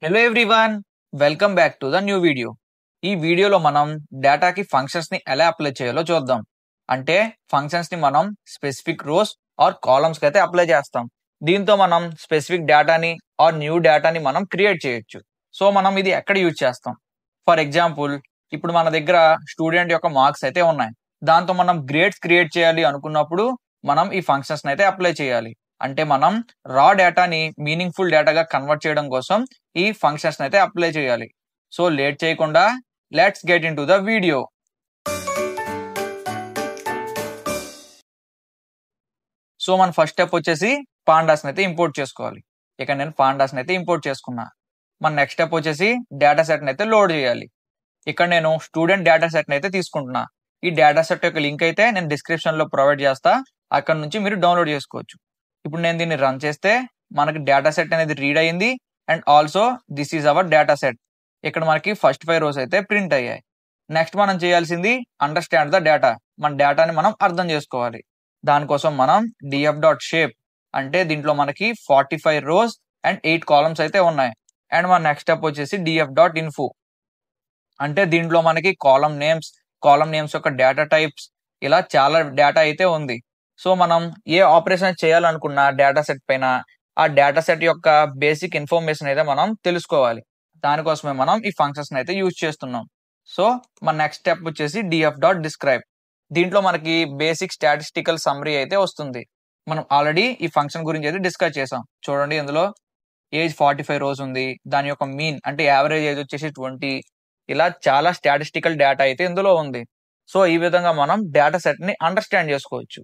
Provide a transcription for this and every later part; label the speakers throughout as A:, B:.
A: Hello everyone, welcome back to the new video. ఈ వీడియోలో మనం డేటాకి ఫంక్షన్స్ ని ఎలా అప్లై చేయాలో చూద్దాం. అంటే ఫంక్షన్స్ ని మనం స్పెసిఫిక్ రోస్ ఆర్ కాలమ్స్ కి అయితే అప్లై చేస్తాం. దీంతో మనం స్పెసిఫిక్ డేటాని ఆర్ న్యూ డేటాని మనం క్రియేట్ చేయొచ్చు. సో మనం ఇది ఎక్కడ యూజ్ చేస్తాం? ఫర్ ఎగ్జాంపుల్, ఇప్పుడు మన దగ్గర స్టూడెంట్ యొక్క మార్క్స్ అయితే ఉన్నాయి. దాంతో మనం గ్రేడ్స్ క్రియేట్ చేయాలి అనుకున్నప్పుడు మనం ఈ ఫంక్షన్స్ అయితే అప్లై చేయాలి. అంటే మనం రా డేటాని మీనింగ్ఫుల్ డేటాగా కన్వర్ట్ చేయడం కోసం ఈ ఫంక్షన్స్ అయితే అప్లై చేయాలి. సో లేట్ చేయకుండా let's get in to the video. So మన ఫస్ట్ స్టెప్ వచ్చేసి పాండాస్ అయితే ఇంపోర్ట్ చేసుకోవాలి. ఇక్కడ నేను పాండాస్ అయితే ఇంపోర్ట్ చేసుకున్నా. మన నెక్స్ట్ స్టెప్ వచ్చేసి డేటా సెట్ అయితే లోడ్ చేయాలి. ఇక్కడ నేను స్టూడెంట్ డేటా సెట్ అయితే తీసుకుంటున్నా. ఈ డేటా సెట్ యొక్క లింక్ అయితే నేను డిస్క్రిప్షన్ లో ప్రొవైడ్ చేస్తా. అక్కడ నుంచి మీరు డౌన్లోడ్ చేసుకోవచ్చు. ఇప్పుడు నేను దీన్ని రన్ చేస్తే మనకి డేటా సెట్ అనేది రీడ్ అయ్యింది. And also this is our data set. ఇక్కడ మనకి ఫస్ట్ 5 rows అయితే ప్రింట్ అయ్యాయి. నెక్స్ట్ మనం చేయాల్సింది అండర్స్టాండ్ ద డేటా. మన డేటాని మనం అర్థం చేసుకోవాలి. దానికోసం మనం df.shape అంటే దీంట్లో మనకి 45 rows అండ్ 8 columns అయితే ఉన్నాయి. అండ్ మన నెక్స్ట్ స్టెప్ వచ్చేసి df.info అంటే దీంట్లో మనకి కాలమ్ నేమ్స్ యొక్క డేటా టైప్స్ ఇలా చాలా డేటా అయితే ఉంది. సో మనం ఏ ఆపరేషన్ చేయాలనుకున్న డేటా సెట్ పైన ఆ డేటా సెట్ యొక్క బేసిక్ ఇన్ఫర్మేషన్ అయితే మనం తెలుసుకోవాలి. దానికోసమే మనం ఈ ఫంక్షన్స్ అయితే యూజ్ చేస్తున్నాం. సో మన నెక్స్ట్ స్టెప్ వచ్చేసి df.describe. దీంట్లో మనకి బేసిక్ స్టాటిస్టికల్ సమ్మరీ అయితే వస్తుంది. మనం ఆల్రెడీ ఈ ఫంక్షన్ గురించి అయితే డిస్కస్ చేసాం. చూడండి, ఇందులో ఏజ్ 45 rows ఉంది. దాని యొక్క మీన్ అంటే యావరేజ్ ఏజ్ వచ్చేసి 20. ఇలా చాలా స్టాటిస్టికల్ డేటా అయితే ఇందులో ఉంది. సో ఈ విధంగా మనం డేటా సెట్ ని అండర్స్టాండ్ చేసుకోవచ్చు.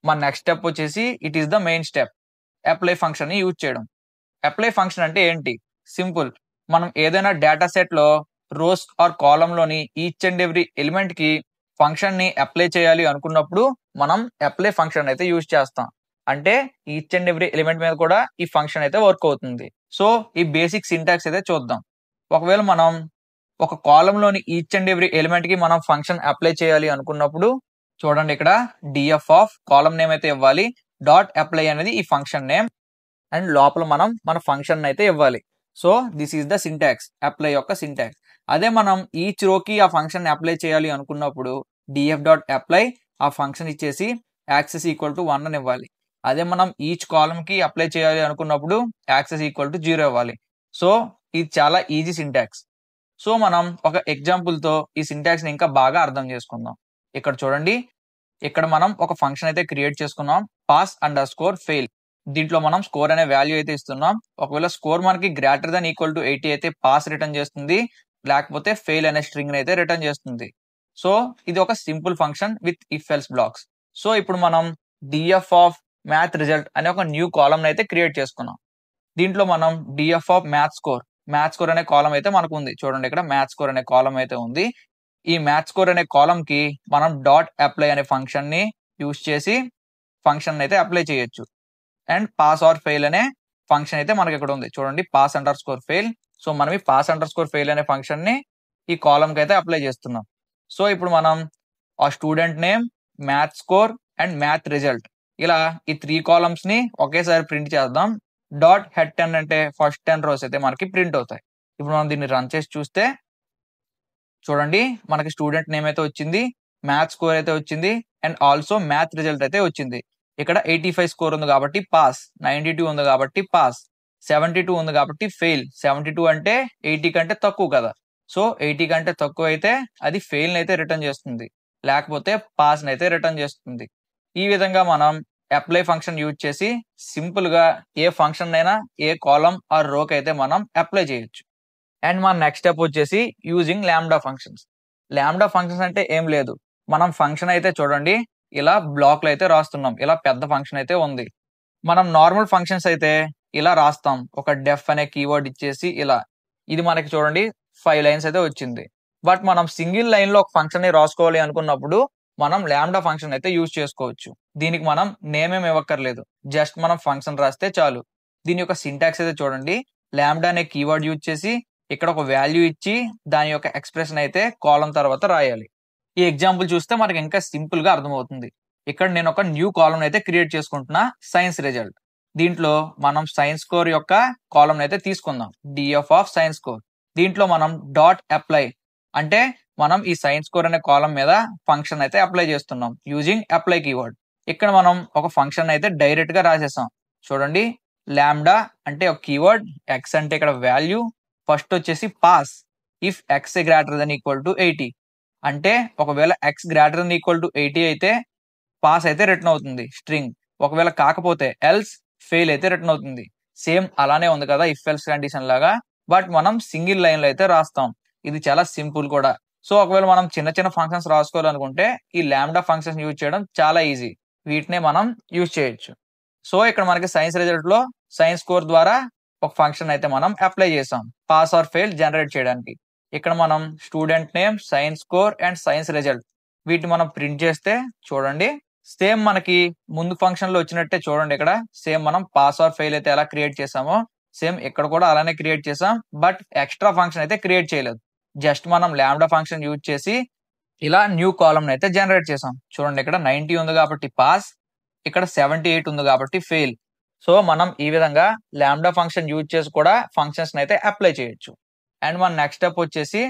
A: మన నెక్స్ట్ స్టెప్ వచ్చేసి it is the main step, apply function ని యూజ్ చేయడం. అప్లై ఫంక్షన్ అంటే ఏంటి? సింపుల్. మనం ఏదైనా డేటా సెట్ లో రోస్ ఆర్ కాలమ్ లోని ఈచ్ అండ్ ఎవ్రీ ఎలిమెంట్ కి ఫంక్షన్ ని అప్లై చేయాలి అనుకున్నప్పుడు మనం అప్లై ఫంక్షన్ అయితే యూజ్ చేస్తాం. అంటే ఈచ్ అండ్ ఎవ్రీ ఎలిమెంట్ మీద కూడా ఈ ఫంక్షన్ అయితే వర్క్ అవుతుంది. సో ఈ బేసిక్ సింటాక్స్ అయితే చూద్దాం. ఒకవేళ మనం ఒక కాలమ్ లోని ఈచ్ అండ్ ఎవ్రీ ఎలిమెంట్ కి మనం ఫంక్షన్ అప్లై చేయాలి అనుకున్నప్పుడు చూడండి, ఇక్కడ df ఆఫ్ కాలమ్ నేమ్ అయితే ఇవ్వాలి. డాట్ అప్లై అనేది ఈ ఫంక్షన్ నేమ్ అండ్ లోపల మనం మన ఫంక్షన్ అయితే ఇవ్వాలి. So this is the syntax, apply యొక్క సింటాక్స్. అదే మనం ఈచ్ రోకి ఆ ఫంక్షన్ అప్లై చేయాలి అనుకున్నప్పుడు df.apply ఆ ఫంక్షన్ ఇచ్చేసి యాక్సెస్ ఈక్వల్ టు 1 అని ఇవ్వాలి. అదే మనం ఈచ్ కాలమ్ కి అప్లై చేయాలి అనుకున్నప్పుడు యాక్సెస్ ఈక్వల్ టు 0 ఇవ్వాలి. సో ఇది చాలా ఈజీ సింటాక్స్. సో మనం ఒక ఎగ్జాంపుల్ తో ఈ సింటాక్స్ ని ఇంకా బాగా అర్థం చేసుకుందాం. ఇక్కడ చూడండి, ఇక్కడ మనం ఒక ఫంక్షన్ అయితే క్రియేట్ చేసుకున్నాం, pass_fail. దీంట్లో మనం స్కోర్ అనే వాల్యూ అయితే ఇస్తున్నాం. ఒకవేళ స్కోర్ మనకి గ్రేటర్ దాన్ ఈక్వల్ టు 80 అయితే పాస్ రిటర్న్ చేస్తుంది, లేకపోతే ఫెయిల్ అనే స్ట్రింగ్ అయితే రిటర్న్ చేస్తుంది. సో ఇది ఒక simple function with if else blocks. So ఇప్పుడు మనం df ఆఫ్ మ్యాథ్ రిజల్ట్ అనే ఒక న్యూ కాలమ్ అయితే క్రియేట్ చేసుకున్నాం. దీంట్లో మనం df ఆఫ్ మ్యాథ్ స్కోర్ అనే కాలమ్ అయితే మనకు ఉంది. చూడండి, ఇక్కడ మ్యాథ్ స్కోర్ అనే కాలమ్ అయితే ఉంది. ఈ మ్యాథ్ స్కోర్ అనే కాలమ్ కి మనం డాట్ అప్లై అనే ఫంక్షన్ ని యూజ్ చేసి ఫంక్షన్ అయితే అప్లై చేయొచ్చు. అండ్ పాస్ ఆర్ ఫెయిల్ అనే ఫంక్షన్ అయితే మనకి ఇక్కడ ఉంది. చూడండి, pass_fail. సో మనం ఈ pass_fail అనే ఫంక్షన్ ని ఈ కాలమ్ కి అయితే అప్లై చేస్తున్నాం. సో ఇప్పుడు మనం ఆ student name, math score and math result ఇలా ఈ 3 కాలమ్స్ ని ఒకేసారి ప్రింట్ చేద్దాం. డాట్ హెడ్ 10 అంటే ఫస్ట్ 10 rows అయితే మనకి ప్రింట్ అవుతాయి. ఇప్పుడు మనం దీన్ని రన్ చేసి చూస్తే చూడండి, మనకి స్టూడెంట్ నేమ్ అయితే వచ్చింది, మ్యాథ్ స్కోర్ అయితే వచ్చింది అండ్ ఆల్సో మ్యాథ్ రిజల్ట్ అయితే వచ్చింది. ఇక్కడ 85 స్కోర్ ఉంది కాబట్టి పాస్, 92 ఉంది కాబట్టి పాస్, 72 ఉంది కాబట్టి ఫెయిల్. 72 అంటే 80 కంటే తక్కువ కదా. సో 80 కంటే తక్కువ అయితే అది ఫెయిల్ అయితే రిటర్న్ చేస్తుంది, లేకపోతే పాస్ అయితే రిటర్న్ చేస్తుంది. ఈ విధంగా మనం అప్లై ఫంక్షన్ యూజ్ చేసి సింపుల్ గా ఏ ఫంక్షన్ అయినా ఏ కాలమ్ ఆర్ రోకి అయితే మనం అప్లై చేయొచ్చు. అండ్ మన నెక్స్ట్ స్టెప్ వచ్చేసి using lambda functions. Lambda functions అంటే ఏం లేదు, మనం ఫంక్షన్ అయితే చూడండి ఇలా బ్లాక్లు అయితే రాస్తున్నాం. ఇలా పెద్ద ఫంక్షన్ అయితే ఉంది. మనం నార్మల్ ఫంక్షన్స్ అయితే ఇలా రాస్తాం, ఒక డెఫ్ అనే కీవర్డ్ ఇచ్చేసి ఇలా. ఇది మనకి చూడండి 5 lines అయితే వచ్చింది. బట్ మనం సింగిల్ లైన్ లో ఒక ఫంక్షన్ ని రాసుకోవాలి అనుకున్నప్పుడు మనం లాంబ్డా ఫంక్షన్ అయితే యూజ్ చేసుకోవచ్చు. దీనికి మనం నేమ్ ఏం ఇవ్వక్కర్లేదు, జస్ట్ మనం ఫంక్షన్ రాస్తే చాలు. దీని యొక్క సింటాక్స్ అయితే చూడండి, లాంబ్డా అనే కీవర్డ్ యూజ్ చేసి ఇక్కడ ఒక వాల్యూ ఇచ్చి దాని యొక్క ఎక్స్ప్రెషన్ అయితే కాలమ్ తర్వాత రాయాలి. ఈ ఎగ్జాంపుల్ చూస్తే మనకి ఇంకా సింపుల్ గా అర్థమవుతుంది. ఇక్కడ నేను ఒక న్యూ కాలమ్ అయితే క్రియేట్ చేసుకుంటున్నా, సైన్స్ రిజల్ట్. దీంట్లో మనం సైన్స్ స్కోర్ యొక్క కాలం అయితే తీసుకుందాం, డిఎఫ్ ఆఫ్ సైన్స్ స్కోర్. దీంట్లో మనం డాట్ అప్లై అంటే మనం ఈ సైన్స్ స్కోర్ అనే కాలం మీద ఫంక్షన్ అయితే అప్లై చేస్తున్నాం యూజింగ్ అప్లై కీవర్డ్. ఇక్కడ మనం ఒక ఫంక్షన్ అయితే డైరెక్ట్ గా రాసేసాం. చూడండి, లాంబ్డా అంటే ఒక కీవర్డ్, ఎక్స్ అంటే ఇక్కడ వాల్యూ, ఫస్ట్ వచ్చేసి pass if X greater than equal to 80 అంటే ఒకవేళ X greater than equal to 80 అయితే పాస్ అయితే రిటర్న్ అవుతుంది స్ట్రింగ్, ఒకవేళ కాకపోతే ఎల్స్ ఫెయిల్ అయితే రిటర్న్ అవుతుంది. సేమ్ అలానే ఉంది కదా ఇఫ్ ఎల్స్ కండిషన్ లాగా, బట్ మనం సింగిల్ లైన్ లో అయితే రాస్తాం. ఇది చాలా సింపుల్ కూడా. సో ఒకవేళ మనం చిన్న చిన్న ఫంక్షన్స్ రాసుకోవాలనుకుంటే ఈ లాంబ్డా ఫంక్షన్స్ యూజ్ చేయడం చాలా ఈజీ, వీటినే మనం యూజ్ చేయొచ్చు. సో ఇక్కడ మనకి సైన్స్ రిజల్ట్ లో సైన్స్ స్కోర్ ద్వారా ఒక ఫంక్షన్ అయితే మనం అప్లై చేసాం పాస్ ఆర్ ఫెయిల్ జనరేట్ చేయడానికి. ఇక్కడ మనం student name, science score and science result వీటిని మనం ప్రింట్ చేస్తే చూడండి సేమ్ మనకి ముందు ఫంక్షన్ లో వచ్చినట్టే. చూడండి ఇక్కడ సేమ్ మనం పాస్ ఆర్ ఫెయిల్ అయితే ఎలా క్రియేట్ చేసామో సేమ్ ఇక్కడ కూడా అలానే క్రియేట్ చేసాం, బట్ ఎక్స్ట్రా ఫంక్షన్ అయితే క్రియేట్ చేయలేదు. జస్ట్ మనం లాంబ్డా ఫంక్షన్ యూజ్ చేసి ఇలా న్యూ కాలమ్ అయితే జనరేట్ చేసాం. చూడండి ఇక్కడ 90 ఉంది కాబట్టి పాస్, ఇక్కడ 78 ఉంది కాబట్టి ఫెయిల్. సో మనం ఈ విధంగా లాంబ్డా ఫంక్షన్ యూజ్ చేసి కూడా ఫంక్షన్స్ అయితే అప్లై చేయొచ్చు. అండ్ మన నెక్స్ట్ స్టెప్ వచ్చేసి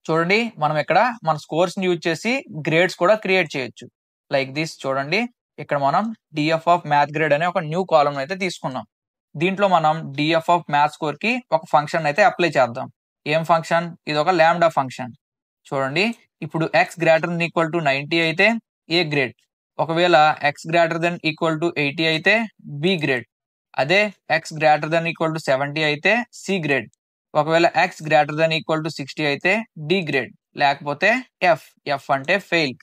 A: చూడండి, మనం ఇక్కడ మన స్కోర్స్ ని యూజ్ చేసి గ్రేడ్స్ కూడా క్రియేట్ చేయొచ్చు. Like this. చూడండి ఇక్కడ మనం డిఎఫ్ ఆఫ్ మ్యాథ్ గ్రేడ్ అనే ఒక న్యూ కాలమ్ అయితే తీసుకున్నాం. దీంట్లో మనం డిఎఫ్ ఆఫ్ మ్యాథ్ స్కోర్ కి ఒక ఫంక్షన్ అయితే అప్లై చేద్దాం. ఏం ఫంక్షన్? ఇది ఒక లాంబ్డా ఫంక్షన్. చూడండి, ఇప్పుడు X greater than equal to 90 అయితే ఏ గ్రేడ్, ఒకవేళ X greater than equal to 80 అయితే బి గ్రేడ్, అదే X greater than equal to 70 అయితే సి గ్రేడ్, ఒకవేళ X greater than equal to 60 అయితే డి గ్రేడ్, లేకపోతే ఎఫ్. ఎఫ్ అంటే ఫెయిల్.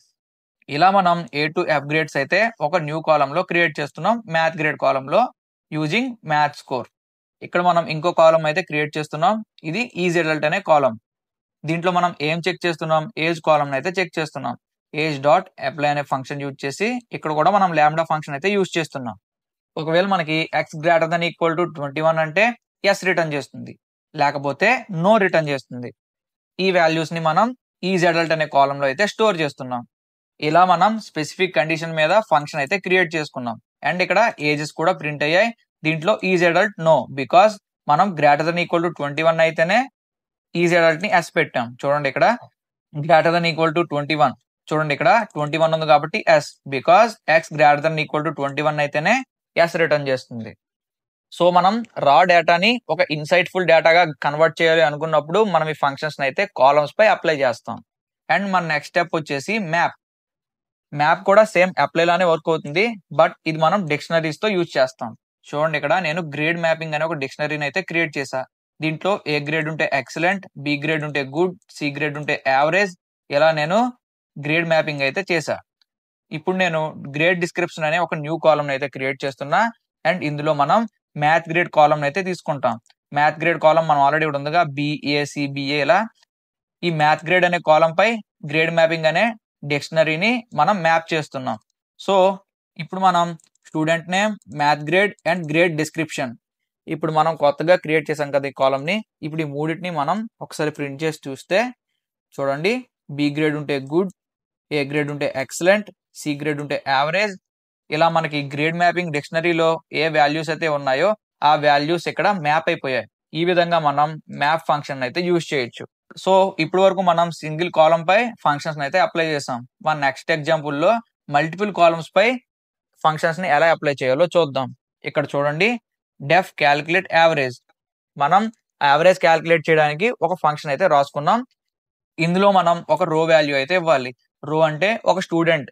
A: ఇలా మనం ఏ టు ఎఫ్ గ్రేడ్స్ అయితే ఒక న్యూ కాలమ్ లో క్రియేట్ చేస్తున్నాం మ్యాథ్ గ్రేడ్ కాలమ్ లో యూజింగ్ మ్యాథ్ స్కోర్. ఇక్కడ మనం ఇంకో కాలమ్ అయితే క్రియేట్ చేస్తున్నాం, ఇది ఈజీ రిజల్ట్ అనే కాలమ్. దీంట్లో మనం ఏం చెక్ చేస్తున్నాం? ఏజ్ కాలమ్ అయితే చెక్ చేస్తున్నాం. ఏజ్ డాట్ అప్లై అనే ఫంక్షన్ యూజ్ చేసి ఇక్కడ కూడా మనం లాంబ్డా ఫంక్షన్ అయితే యూజ్ చేస్తున్నాం. ఒకవేళ మనకి X greater than equal to 21 అంటే ఎస్ రిటర్న్ చేస్తుంది, లేకపోతే నో రిటర్న్ చేస్తుంది. ఈ వాల్యూస్ ని మనం ఈజ్ అడల్ట్ అనే కాలమ్ లో అయితే స్టోర్ చేస్తున్నాం. ఇలా మనం స్పెసిఫిక్ కండిషన్ మీద ఫంక్షన్ అయితే క్రియేట్ చేసుకున్నాం. అండ్ ఇక్కడ ఏజెస్ కూడా ప్రింట్ అయ్యాయి. దీంట్లో ఈజ్ అడల్ట్ నో, బికాస్ మనం గ్రేటర్ దెన్ ఈక్వల్ టు 21 అయితేనే ఈజ్ అడల్ట్ ని ఎస్ పెట్టాం. చూడండి ఇక్కడ గ్రేటర్ దెన్ ఈక్వల్ టు 21, చూడండి ఇక్కడ 21 ఉంది కాబట్టి S, because X greater than equal to 21 అయితేనే ఎస్ రిటర్న్ చేస్తుంది. సో మనం రా డేటాని ఒక ఇన్సైట్ఫుల్ డేటాగా కన్వర్ట్ చేయాలి అనుకున్నప్పుడు మనం ఈ ఫంక్షన్స్ అయితే కాలమ్స్ పై అప్లై చేస్తాం. అండ్ మన నెక్స్ట్ స్టెప్ వచ్చేసి మ్యాప్. మ్యాప్ కూడా సేమ్ అప్లై లానే వర్క్ అవుతుంది, బట్ ఇది మనం డిక్షనరీస్ తో యూజ్ చేస్తాం. చూడండి ఇక్కడ నేను గ్రేడ్ మ్యాపింగ్ అనే ఒక డిక్షనరీని అయితే క్రియేట్ చేశా. దీంట్లో ఏ గ్రేడ్ ఉంటే ఎక్సలెంట్, బి గ్రేడ్ ఉంటే గుడ్, సి గ్రేడ్ ఉంటే యావరేజ్, ఇలా నేను గ్రేడ్ మ్యాపింగ్ అయితే చేశా. ఇప్పుడు నేను గ్రేడ్ డిస్క్రిప్షన్ అనే ఒక న్యూ కాలమ్ అయితే క్రియేట్ చేస్తున్నా. అండ్ ఇందులో మనం మ్యాథ్ గ్రేడ్ కాలమ్ అయితే తీసుకుంటాం. మ్యాథ్ గ్రేడ్ కాలమ్ మనం ఆల్రెడీ ఉందిగా బిఏ ఇలా. ఈ మ్యాథ్ గ్రేడ్ అనే కాలమ్ పై గ్రేడ్ మ్యాపింగ్ అనే డిక్షనరీని మనం మ్యాప్ చేస్తున్నాం. సో ఇప్పుడు మనం student name, math grade and grade description ఇప్పుడు మనం కొత్తగా క్రియేట్ చేసాం కదా ఈ కాలమ్ ని. ఇప్పుడు ఈ మూడింటిని మనం ఒకసారి ప్రింట్ చేసి చూస్తే చూడండి, బి గ్రేడ్ ఉంటే గుడ్, ఏ గ్రేడ్ ఉంటే ఎక్సలెంట్, సి గ్రేడ్ ఉంటే యావరేజ్, ఇలా మనకి గ్రేడ్ మ్యాపింగ్ డిక్షనరీలో ఏ వాల్యూస్ అయితే ఉన్నాయో ఆ వాల్యూస్ ఇక్కడ మ్యాప్ అయిపోయాయి. ఈ విధంగా మనం మ్యాప్ ఫంక్షన్ అయితే యూజ్ చేయొచ్చు. సో ఇప్పటి వరకు మనం సింగిల్ కాలమ్ పై ఫంక్షన్స్ అయితే అప్లై చేసాం. మన నెక్స్ట్ ఎగ్జాంపుల్ లో మల్టిపుల్ కాలమ్స్ పై ఫంక్షన్స్ ని ఎలా అప్లై చేయాలో చూద్దాం. ఇక్కడ చూడండి, డెఫ్ క్యాలిక్యులేట్ యావరేజ్. మనం యావరేజ్ క్యాలిక్యులేట్ చేయడానికి ఒక ఫంక్షన్ అయితే రాసుకున్నాం. ఇందులో మనం ఒక రో వాల్యూ అయితే ఇవ్వాలి. రో అంటే ఒక స్టూడెంట్.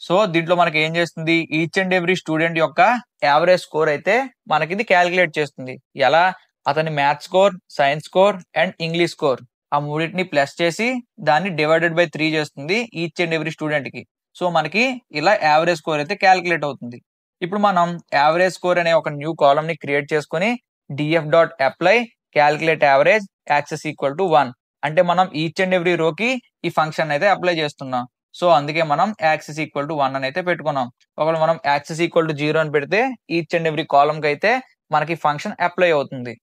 A: సో దీంట్లో మనకి ఏం చేస్తుంది, ఈచ్ అండ్ ఎవ్రీ స్టూడెంట్ యొక్క యావరేజ్ స్కోర్ అయితే మనకి ఇది క్యాలిక్యులేట్ చేస్తుంది. ఎలా? అతని maths score, science score and English score ఆ మూడింటిని ప్లస్ చేసి దాన్ని డివైడెడ్ బై 3 చేస్తుంది ఈచ్ అండ్ ఎవ్రీ స్టూడెంట్ కి. సో మనకి ఇలా యావరేజ్ స్కోర్ అయితే క్యాలిక్యులేట్ అవుతుంది. ఇప్పుడు మనం యావరేజ్ స్కోర్ అనే ఒక న్యూ కాలమ్ ని క్రియేట్ చేసుకుని DF dot apply calculate average access equal to 1 అంటే మనం ఈచ్ అండ్ ఎవ్రీ రోకి ఈ ఫంక్షన్ అయితే అప్లై చేస్తున్నాం. సో అందుకే మనం యాక్సెస్ ఈక్వల్ టు 1 అని అయితే పెట్టుకున్నాం. ఒకవేళ మనం యాక్సెస్ ఈక్వల్ టు 0 అని పెడితే ఈచ్ అండ్ ఎవ్రీ కాలమ్ కి అయితే మనకి ఫంక్షన్ అప్లై అవుతుంది.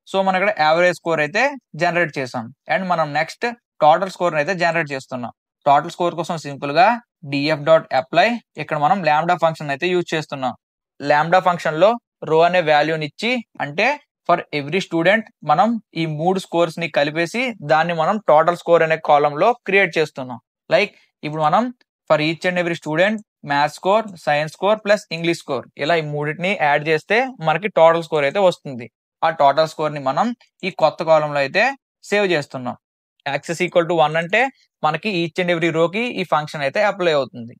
A: సో మనం ఇక్కడ యావరేజ్ స్కోర్ అయితే జనరేట్ చేసాం. అండ్ మనం నెక్స్ట్ టోటల్ స్కోర్ అయితే జనరేట్ చేస్తున్నాం. టోటల్ స్కోర్ కోసం సింపుల్ గా డిఎఫ్ డాట్ అప్లై, ఇక్కడ మనం లాంబ్డా ఫంక్షన్ అయితే యూజ్ చేస్తున్నాం. లాంబ్డా ఫంక్షన్ లో రో అనే వాల్యూని ఇచ్చి, అంటే ఫర్ ఎవ్రీ స్టూడెంట్ మనం ఈ 3 స్కోర్స్ ని కలిపేసి దాన్ని మనం టోటల్ స్కోర్ అనే కాలమ్ లో క్రియేట్ చేస్తున్నాం. లైక్ ఇప్పుడు మనం for each and every student maths score, science score plus English score ఇలా ఈ మూడింటిని యాడ్ చేస్తే మనకి టోటల్ స్కోర్ అయితే వస్తుంది. ఆ టోటల్ స్కోర్ ని మనం ఈ కొత్త కాలంలో అయితే సేవ్ చేస్తున్నాం. యాక్సెస్ ఈక్వల్ టు 1 అంటే మనకి ఈచ్ అండ్ ఎవ్రీ రోకి ఈ ఫంక్షన్ అయితే అప్లై అవుతుంది.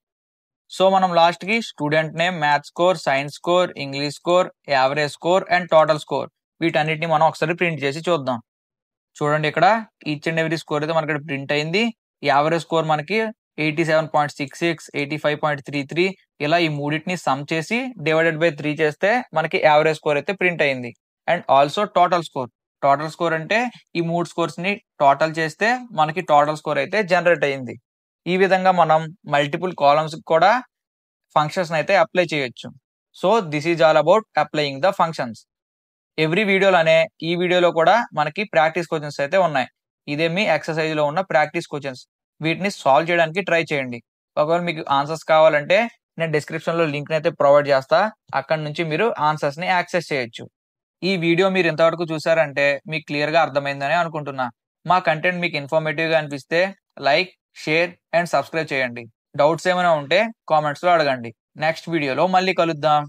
A: సో మనం లాస్ట్ కి student name, maths score, science score, English score, average score and total score వీటన్నిటిని మనం ఒకసారి ప్రింట్ చేసి చూద్దాం. చూడండి ఇక్కడ ఈచ్ అండ్ ఎవ్రీ స్కోర్ అయితే మనకి ప్రింట్ అయింది. యావరేజ్ స్కోర్ మనకి 87.66, 85.33 ఇలా ఈ మూడింటిని సమ్ చేసి డివైడెడ్ బై 3 చేస్తే మనకి యావరేజ్ స్కోర్ అయితే ప్రింట్ అయింది. And also total score. Total score అంటే ఈ 3 స్కోర్స్ ని టోటల్ చేస్తే మనకి టోటల్ స్కోర్ అయితే జనరేట్ అయింది. ఈ విధంగా మనం మల్టిపుల్ కాలమ్స్ కూడా ఫంక్షన్స్ అయితే అప్లై చేయొచ్చు. So this is all about applying the functions. Every వీడియోలోనే ఈ వీడియోలో కూడా మనకి ప్రాక్టీస్ క్వశ్చన్స్ అయితే ఉన్నాయి. ఇదే మీ ఎక్సర్సైజ్ లో ఉన్న ప్రాక్టీస్ క్వశ్చన్స్. వీటిని సాల్వ్ చేయడానికి ట్రై చేయండి. ఒకవేళ మీకు ఆన్సర్స్ కావాలంటే నేను డిస్క్రిప్షన్ లో లింక్ అయితే ప్రొవైడ్ చేస్తా. అక్కడ నుంచి మీరు ఆన్సర్స్ ని యాక్సెస్ చేయొచ్చు. ఈ వీడియో మీరు ఇంతవరకు చూసారంటే మీకు క్లియర్ గా అర్థమైందని అనుకుంటున్నా. మా కంటెంట్ మీకు ఇన్ఫర్మేటివ్ గా అనిపిస్తే లైక్, షేర్ అండ్ సబ్స్క్రైబ్ చేయండి. డౌట్స్ ఏమైనా ఉంటే కామెంట్స్ లో అడగండి. నెక్స్ట్ వీడియోలో మళ్ళీ కలుద్దాం.